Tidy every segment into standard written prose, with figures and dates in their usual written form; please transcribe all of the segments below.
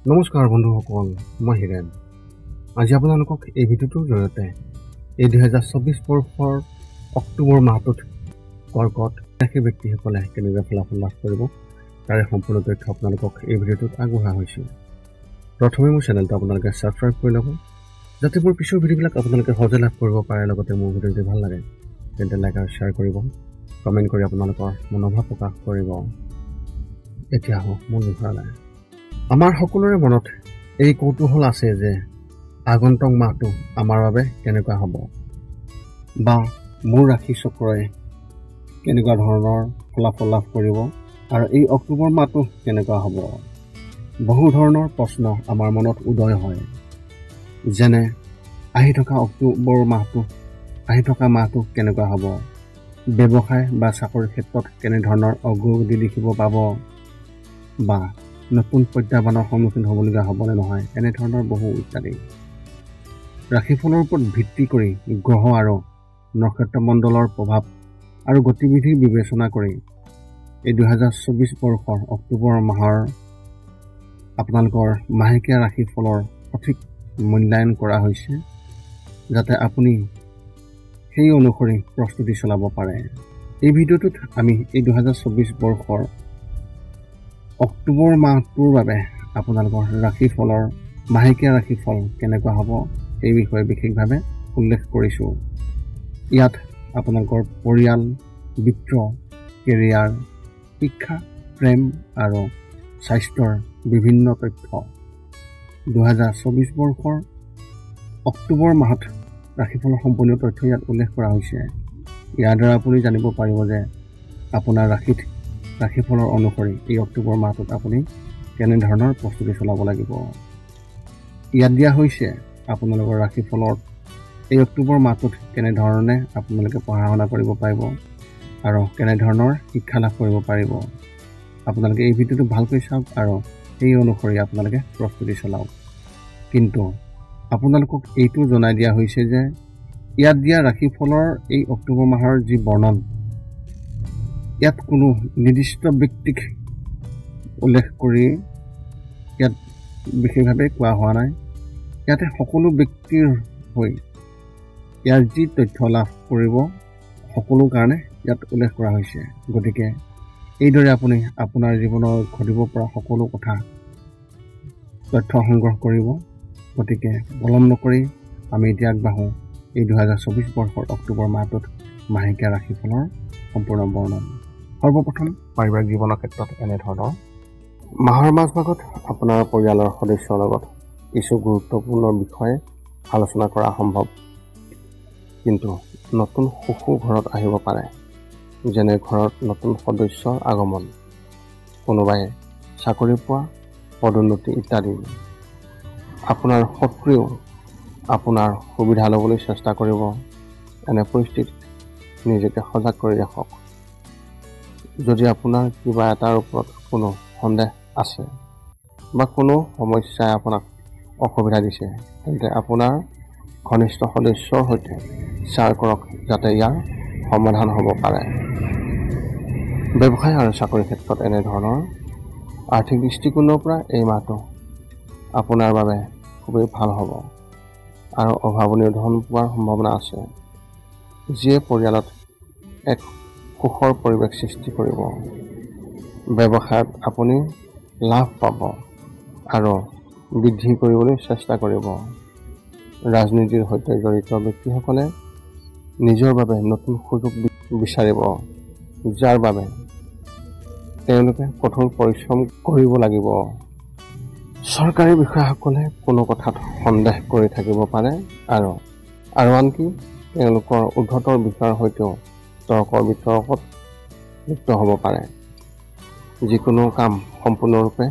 নমস্কাৰ বন্ধুসকল, মই হিৰেন। আজি আপোনালোকক এই ভিডিঅ'টোৰ জৰিয়তে এই 2024 বৰ্ষৰ অক্টোবৰ মাহটোত কৰ্কট ৰাশিৰ ব্যক্তিসকলে কেনেদৰে ফলাফল লাভ কৰিব তাৰে সম্পূৰ্ণ তথ্য আপোনালোকক এই ভিডিঅ'টোত আগবঢ়োৱা হৈছে। প্ৰথমে মোৰ চেনেলটো আপোনালোকে ছাবস্ক্ৰাইব কৰি ল'ব, যাতে মোৰ পিছৰ ভিডিঅ'বিলাক আপোনালোকে সহজে লাভ কৰিব পাৰে। লগতে মোৰ ভিডিঅ' যদি ভাল লাগে তেন্তে লাইক আৰু শ্বেয়াৰ কৰিব, কমেণ্ট কৰি আপোনালোকৰ মনোভাৱ প্ৰকাশ কৰিব। এতিয়া আহক মূল বিষয়লৈ। আমাৰ সকলোৰে মনত এই কৌতূহল আছে যে আগন্তুক মাহটো আমাৰ বাবে কেনেকুৱা হ'ব, বা মোৰ ৰাশি চক্ৰই কেনেকুৱা ধৰণৰ ফলাফল লাভ কৰিব আৰু এই অক্টোবৰ মাহটো কেনেকুৱা হ'ব। বহু ধৰণৰ প্ৰশ্ন আমাৰ মনত উদয় হয়, যেনে আহি থকা মাহটো কেনেকুৱা হ'ব, ব্যৱসায় বা চাকৰিৰ ক্ষেত্ৰত কেনেধৰণৰ অগ্ৰগতি দেখিব পাব, বা নতুন প্ৰত্যাহ্বানৰ সন্মুখীন হ'বলগীয়া হ'বনে নহয়, এনেধৰণৰ বহু ইত্যাদি। ৰাশিফলৰ ওপৰত ভিত্তি কৰি গ্ৰহ আৰু নক্ষত্ৰমণ্ডলৰ প্ৰভাৱ আৰু গতিবিধি বিবেচনা কৰি এই 2024 বৰ্ষৰ অক্টোবৰ মাহৰ আপোনালোকৰ মাহেকীয়া ৰাশিফলৰ সঠিক মূল্যায়ন কৰা হৈছে, যাতে আপুনি সেই অনুসৰি প্ৰস্তুতি চলাব পাৰে। এই ভিডিঅ'টোত আমি এই 2024 বৰ্ষৰ অক্টোবৰ মাহটোৰ বাবে আপোনালোকৰ ৰাশিফলৰ মাহেকীয়া ৰাশিফল কেনেকুৱা হ'ব সেই বিষয়ে বিশেষভাৱে উল্লেখ কৰিছোঁ। ইয়াত আপোনালোকৰ পৰিয়াল, বিত্ত, কেৰিয়াৰ, শিক্ষা, প্ৰেম আৰু স্বাস্থ্যৰ বিভিন্ন তথ্য 2024 বৰ্ষৰ অক্টোবৰ মাহত ৰাশিফলৰ সম্পূৰ্ণ তথ্য ইয়াত উল্লেখ কৰা হৈছে। ইয়াৰ দ্বাৰা আপুনি জানিব পাৰিব যে আপোনাৰ ৰাশিফলৰ অনুসৰি এই অক্টোবৰ মাহটোত আপুনি কেনেধৰণৰ প্ৰস্তুতি চলাব লাগিব। ইয়াত দিয়া হৈছে আপোনালোকৰ ৰাশিফলত এই অক্টোবৰ মাহটোত কেনেধৰণে আপোনালোকে পঢ়া শুনা কৰিব পাৰিব আৰু কেনেধৰণৰ শিক্ষা লাভ কৰিব পাৰিব। আপোনালোকে এই ভিডিঅ'টো ভালকৈ চাওক আৰু সেই অনুসৰি আপোনালোকে প্ৰস্তুতি চলাওক। কিন্তু আপোনালোকক এইটো জনাই দিয়া হৈছে যে ইয়াত দিয়া ৰাশিফলৰ এই অক্টোবৰ মাহৰ যি বৰ্ণন, ইয়াত কোনো নিৰ্দিষ্ট ব্যক্তিক উল্লেখ কৰি ইয়াত বিশেষভাৱে কোৱা হোৱা নাই। ইয়াতে সকলো ব্যক্তিৰ হৈ ইয়াৰ যি তথ্য লাভ কৰিব সকলো কাৰণে ইয়াত উল্লেখ কৰা হৈছে। গতিকে এইদৰে আপুনি আপোনাৰ জীৱনৰ ঘটিব পৰা সকলো কথা তথ্য সংগ্ৰহ কৰিব। গতিকে পলম নকৰি আমি এতিয়া আগবাঢ়োঁ এই 2024 বৰ্ষৰ অক্টোবৰ মাহটোত মাহেকীয়া ৰাশিফলৰ সম্পূৰ্ণ বৰ্ণন। সৰ্বপ্ৰথম পাৰিবাৰিক জীৱনৰ ক্ষেত্ৰত এনেধৰণৰ। মাহৰ মাজভাগত আপোনাৰ পৰিয়ালৰ সদস্যৰ লগত কিছু গুৰুত্বপূৰ্ণ বিষয়ে আলোচনা কৰা সম্ভৱ, কিন্তু নতুন সুখো ঘৰত আহিব পাৰে, যেনে ঘৰত নতুন সদস্যৰ আগমন, কোনোবাই চাকৰি পোৱা, পদোন্নতি ইত্যাদি। আপোনাৰ শত্ৰুৱেও আপোনাৰ সুবিধা ল'বলৈ চেষ্টা কৰিব। এনে পৰিস্থিতিত নিজকে সজাগ কৰি ৰাখক। যদি আপোনাৰ কিবা এটাৰ ওপৰত কোনো সন্দেহ আছে বা কোনো সমস্যাই আপোনাক অসুবিধা দিছে, তেন্তে আপোনাৰ ঘনিষ্ঠ সদস্যৰ সৈতে শ্বেয়াৰ কৰক, যাতে ইয়াৰ সমাধান হ'ব পাৰে। ব্যৱসায় আৰু চাকৰিৰ ক্ষেত্ৰত এনেধৰণৰ। আৰ্থিক দৃষ্টিকোণৰ পৰা এই মাহটো আপোনাৰ বাবে খুবেই ভাল হ'ব আৰু অভাৱনীয় ধন পোৱাৰ সম্ভাৱনা আছে, যিয়ে পৰিয়ালত এক সুখৰ পৰিৱেশ সৃষ্টি কৰিব। ব্যৱসায়ত আপুনি লাভ পাব আৰু বৃদ্ধি কৰিবলৈ চেষ্টা কৰিব। ৰাজনীতিৰ সৈতে জড়িত ব্যক্তিসকলে নিজৰ বাবে নতুন সুযোগ বিচাৰিব, যাৰ বাবে তেওঁলোকে কঠোৰ পৰিশ্ৰম কৰিব লাগিব। চৰকাৰী বিষয়াসকলে কোনো কথাত সন্দেহ কৰি থাকিব পাৰে আৰু আনকি তেওঁলোকৰ উদ্ধতৰ বিষয়ৰ সৈতেও তৰ্ক বিতৰ্কত লিপ্ত হ'ব পাৰে। যিকোনো কাম সম্পূৰ্ণৰূপে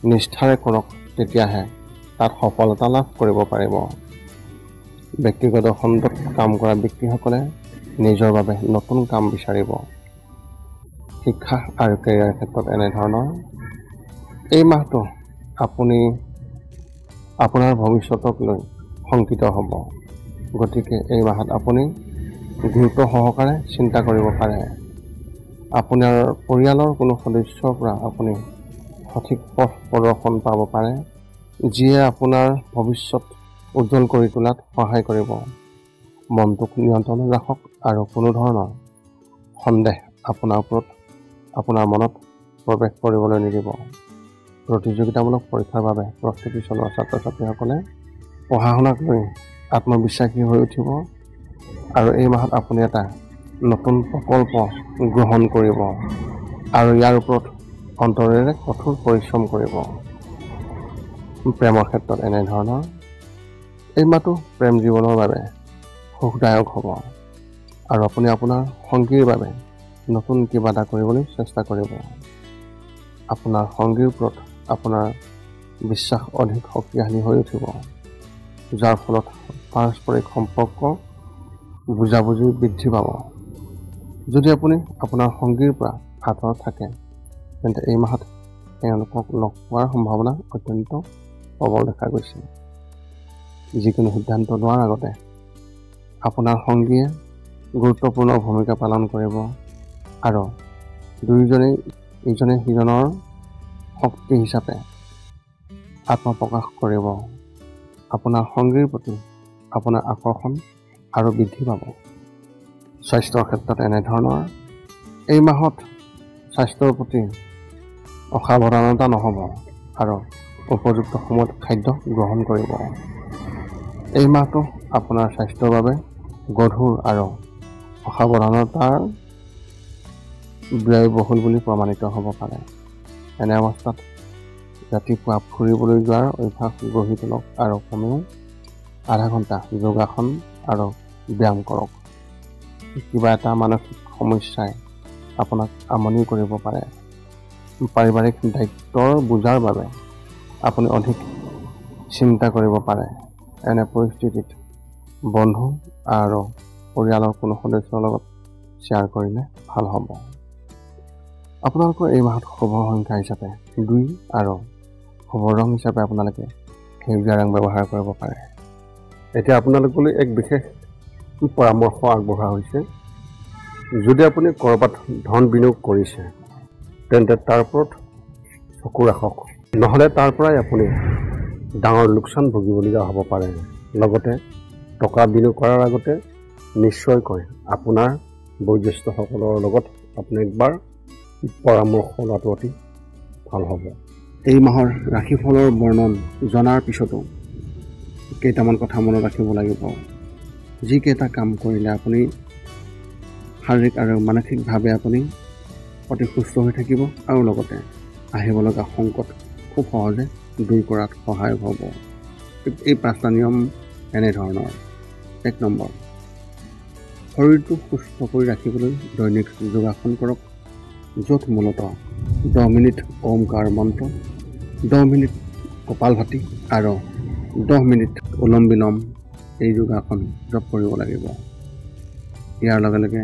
নিষ্ঠাৰে কৰক, তেতিয়াহে তাত সফলতা লাভ কৰিব পাৰিব। ব্যক্তিগত খণ্ডত কাম কৰা ব্যক্তিসকলে নিজৰ বাবে নতুন কাম বিচাৰিব। শিক্ষা আৰু কেৰিয়াৰৰ ক্ষেত্ৰত এনেধৰণৰ। এই মাহটো আপুনি আপোনাৰ ভৱিষ্যতক লৈ শংকিত হ'ব। গতিকে এই মাহত আপুনি গুৰুত্ব সহকাৰে চিন্তা কৰিব পাৰে। আপোনাৰ পৰিয়ালৰ কোনো সদস্যৰ পৰা আপুনি সঠিক পথ প্ৰদৰ্শন পাব পাৰে যিয়ে আপোনাৰ ভৱিষ্যত উজ্জ্বল কৰি তোলাত সহায় কৰিব। মনটোক নিয়ন্ত্ৰণত ৰাখক আৰু কোনো ধৰণৰ সন্দেহ আপোনাৰ মনত প্ৰৱেশ কৰিবলৈ নিদিব। প্ৰতিযোগিতামূলক পৰীক্ষাৰ বাবে প্ৰস্তুতি চলোৱা ছাত্ৰ-ছাত্ৰীসকলে পঢ়া শুনা কৰি আত্মবিশ্বাসী হৈ উঠিব আৰু এই মাহত আপুনি এটা নতুন প্ৰকল্প গ্ৰহণ কৰিব আৰু ইয়াৰ ওপৰত অন্তৰেৰে কঠোৰ পৰিশ্ৰম কৰিব। প্ৰেমৰ ক্ষেত্ৰত এনেধৰণৰ এই মাহটো প্ৰেম জীৱনৰ বাবে সুখদায়ক হ'ব আৰু আপুনি আপোনাৰ সংগীৰ বাবে নতুন কিবা এটা কৰিবলৈ চেষ্টা কৰিব। আপোনাৰ সংগীৰ ওপৰত আপোনাৰ বিশ্বাস অধিক শক্তিশালী হৈ উঠিব, যাৰ ফলত পাৰস্পৰিক সম্পৰ্ক বুজাবুজি বৃদ্ধি পাব। যদি আপুনি আপোনাৰ সংগীৰ পৰা আঁতৰত থাকে তেন্তে এই মাহত তেওঁলোকক লগ পোৱাৰ সম্ভাৱনা অত্যন্ত প্ৰবল দেখা গৈছে। যিকোনো সিদ্ধান্ত লোৱাৰ আগতে আপোনাৰ সংগীয়ে গুৰুত্বপূৰ্ণ ভূমিকা পালন কৰিব আৰু দুয়োজনেই ইজনে সিজনৰ শক্তি হিচাপে আত্মপ্ৰকাশ কৰিব। আপোনাৰ সংগীৰ প্ৰতি আপোনাৰ আকৰ্ষণ আৰু বৃদ্ধি পাব। স্বাস্থ্যৰ ক্ষেত্ৰত এনেধৰণৰ এই মাহত স্বাস্থ্যৰ প্ৰতি অসাৱধানতা নহ'ব আৰু উপযুক্ত সময়ত খাদ্য গ্ৰহণ কৰিব। এই মাহটো আপোনাৰ স্বাস্থ্যৰ বাবে গধুৰ আৰু অসাৱধানতাৰ ব্যয়বহুল বুলি প্ৰমাণিত হ'ব পাৰে। এনে অৱস্থাত ৰাতিপুৱা ফুৰিবলৈ যোৱাৰ অভ্যাস গঢ়ি তোলক আৰু কমেও আধা ঘণ্টা যোগাসন আৰু ব্যায়াম কৰক। কিবা এটা মানসিক সমস্যাই আপোনাক আমনি কৰিব পাৰে। পাৰিবাৰিক দায়িত্বৰ বোজাৰ বাবে আপুনি অধিক চিন্তা কৰিব পাৰে। এনে পৰিস্থিতিত বন্ধু আৰু পৰিয়ালৰ কোনো সদস্যৰ লগত শ্বেয়াৰ কৰিলে ভাল হ'ব। আপোনালোকৰ এই মাহত শুভ সংখ্যা হিচাপে 2 আৰু শুভ ৰং হিচাপে আপোনালোকে সেউজীয়া ৰং ব্যৱহাৰ কৰিব পাৰে। এতিয়া আপোনালোকলৈ এক বিশেষ পৰামৰ্শ আগবঢ়োৱা হৈছে। যদি আপুনি ক'ৰবাত ধন বিনিয়োগ কৰিছে তেন্তে তাৰ ওপৰত চকু ৰাখক, নহ'লে তাৰ পৰাই আপুনি ডাঙৰ লোকচান ভুগিবলগীয়া হ'ব পাৰে। লগতে টকা বিনিয়োগ কৰাৰ আগতে নিশ্চয়কৈ আপোনাৰ বয়োজ্যেষ্ঠসকলৰ লগত আপুনি একবাৰ পৰামৰ্শ লোৱাটো অতি ভাল হ'ব। এই মাহৰ ৰাশিফলৰ বৰ্ণন জনাৰ পিছতো কেইটামান কথা মনত ৰাখিব লাগিব। যিকেইটা কাম কৰিলে আপুনি শাৰীৰিক আৰু মানসিকভাৱে আপুনি অতি সুস্থ হৈ থাকিব আৰু লগতে আহিব লগা সংকট খুব সহজে দূৰ কৰাত সহায়ক হ'ব। এই 5টা নিয়ম এনেধৰণৰ। 1 নম্বৰ, শৰীৰটো সুস্থ কৰি ৰাখিবলৈ দৈনিক যোগাসন কৰক, য'ত মূলতঃ 10 মিনিট ওমকাৰ মন্ত্ৰ, 10 মিনিট কপালভাতি আৰু 10 মিনিট অনুলোম বিলোম এই যোগাসন জপ কৰিব লাগিব। ইয়াৰ লগে লগে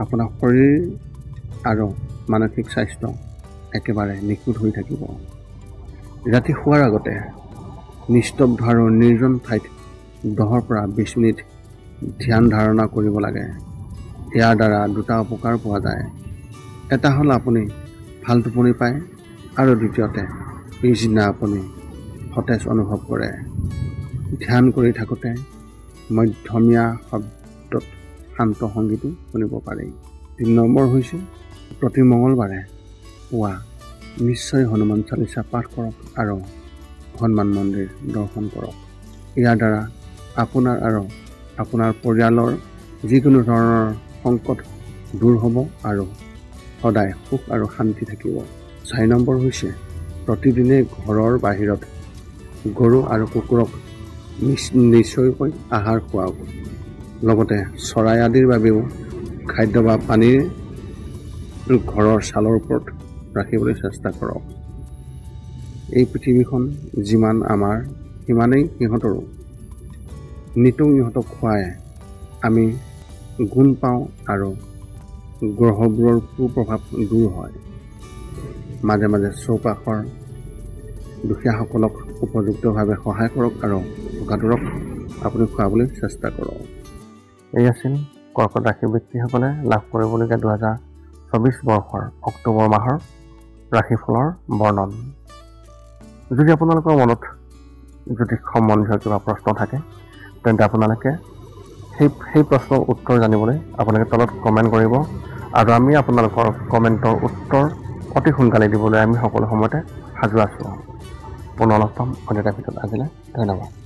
আপোনাৰ শৰীৰ আৰু মানসিক স্বাস্থ্য একেবাৰে নিখুঁত হৈ থাকিব। ৰাতি শোৱাৰ আগতে নিস্তব্ধ আৰু নিৰ্জন ঠাইত 10 পৰা 20 মিনিট ধ্যান ধাৰণা কৰিব লাগে। ইয়াৰ দ্বাৰা 2টা উপকাৰ পোৱা যায়। এটা হ'ল আপুনি ভাল টোপনি পায় আৰু দ্বিতীয়তে পিছদিনা আপুনি সতেজ অনুভৱ কৰে। ধ্যান কৰি থাকোঁতে মধ্যমীয়া শব্দত শান্ত সংগীতো শুনিব পাৰি। 3 নম্বৰ হৈছে প্ৰতি মঙলবাৰে পুৱা নিশ্চয় হনুমান চালিচা পাঠ কৰক আৰু হনুমান মন্দিৰ দৰ্শন কৰক। ইয়াৰ দ্বাৰা আপোনাৰ আৰু আপোনাৰ পৰিয়ালৰ যিকোনো ধৰণৰ সংকট দূৰ হ'ব আৰু সদায় সুখ আৰু শান্তি থাকিব। 4 নম্বৰ হৈছে প্ৰতিদিনে ঘৰৰ বাহিৰত গৰু আৰু কুকুৰক নিশ্চয়কৈ আহাৰ খুৱাওক। লগতে চৰাই আদিৰ বাবেও খাদ্য বা পানীৰ ঘৰৰ ছালৰ ওপৰত ৰাখিবলৈ চেষ্টা কৰক। এই পৃথিৱীখন যিমান আমাৰ সিমানেই সিহঁতৰো। নিতৌ ইহঁতক খুৱাই আমি গুণ পাওঁ আৰু গ্ৰহবোৰৰ কুপ্ৰভাৱ দূৰ হয়। মাজে মাজে চৌপাশৰ দুখীয়াসকলক উপযুক্তভাৱে সহায় কৰক আৰু ভোকাতুৰক আপুনি খুৱাবলৈ চেষ্টা কৰক। এই আছিল কৰ্কট ৰাশিৰ ব্যক্তিসকলে লাভ কৰিবলগীয়া 2024 বৰ্ষৰ অক্টোবৰ মাহৰ ৰাশিফলৰ বৰ্ণন। যদি আপোনালোকৰ মনত জ্যোতিষ সম্বন্ধীয় কিবা প্ৰশ্ন থাকে তেন্তে আপোনালোকে সেই প্ৰশ্নৰ উত্তৰ জানিবলৈ আপোনালোকে তলত কমেণ্ট কৰিব আৰু আমি আপোনালোকৰ কমেণ্টৰ উত্তৰ অতি সোনকালে দিবলৈ আমি সকলো সময়তে সাজু আছোঁ। পুনৰ লগ পাম অন্য এটা ভিডিঅ'ত। আজিলৈ ধন্যবাদ।